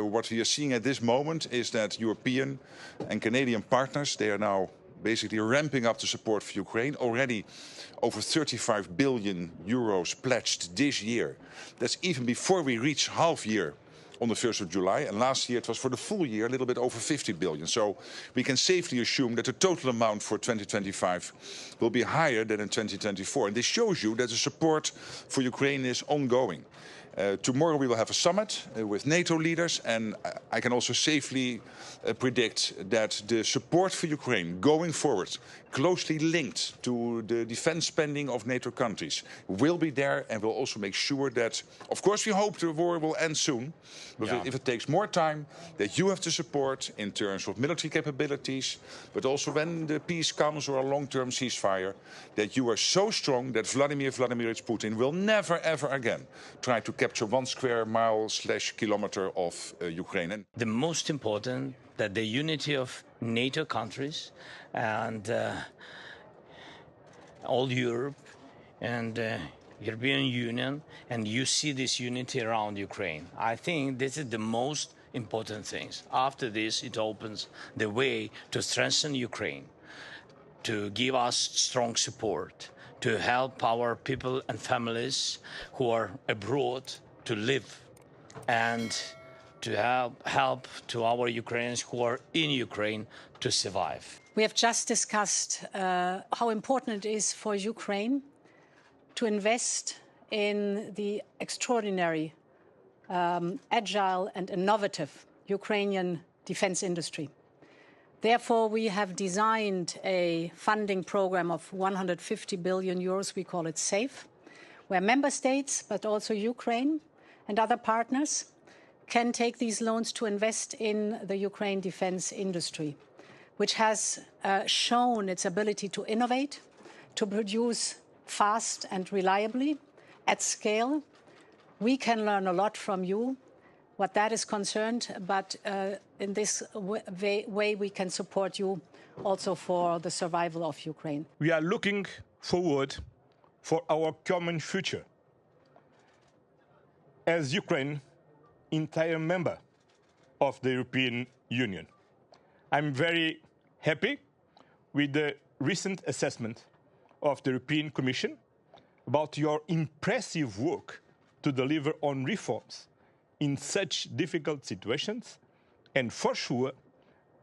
what we are seeing at this moment is that European and Canadian partners, they are now basically ramping up the support for Ukraine. Already over 35 billion euros pledged this year. That's even before we reach half year on the 1st of July. And last year it was for the full year a little bit over 50 billion. So we can safely assume that the total amount for 2025 will be higher than in 2024. And this shows you that the support for Ukraine is ongoing. Tomorrow we will have a summit with NATO leaders, and I can also safely predict that the support for Ukraine going forward, closely linked to the defense spending of NATO countries, will be there, and will also make sure that, of course, we hope the war will end soon, but if it takes more time, that you have the support in terms of military capabilities, but also when the peace comes or a long-term ceasefire, that you are so strong that Vladimir Putin will never, ever again try to capture 1 square mile/kilometer of Ukraine. The most important that the unity of NATO countries and all Europe and European Union, and you see this unity around Ukraine. I think this is the most important things. After this, it opens the way to strengthen Ukraine, to give us strong support, to help our people and families who are abroad to live, and to help to our Ukrainians who are in Ukraine to survive. We have just discussed how important it is for Ukraine to invest in the extraordinary, agile and innovative Ukrainian defense industry. Therefore, we have designed a funding program of 150 billion euros, we call it SAFE, where member states, but also Ukraine and other partners, can take these loans to invest in the Ukraine defense industry, which has shown its ability to innovate, to produce fast and reliably at scale. We can learn a lot from you, what that is concerned, but in this way we can support you also for the survival of Ukraine. We are looking forward for our common future. As Ukraine, entire member of the European Union, I'm very happy with the recent assessment of the European Commission about your impressive work to deliver on reforms in such difficult situations, and for sure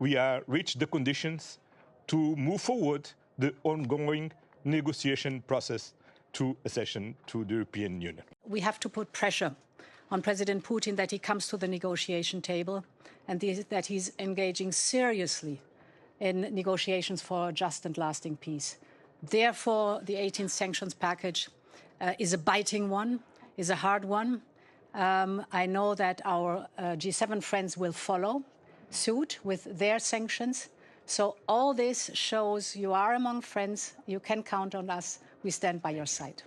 we are reached the conditions to move forward the ongoing negotiation process to accession to the European Union. We have to put pressure on President Putin that he comes to the negotiation table and that he's engaging seriously in negotiations for a just and lasting peace. Therefore, the 18th sanctions package is a biting one, is a hard one. I know that our G7 friends will follow suit with their sanctions. So all this shows you are among friends. You can count on us. We stand by your side.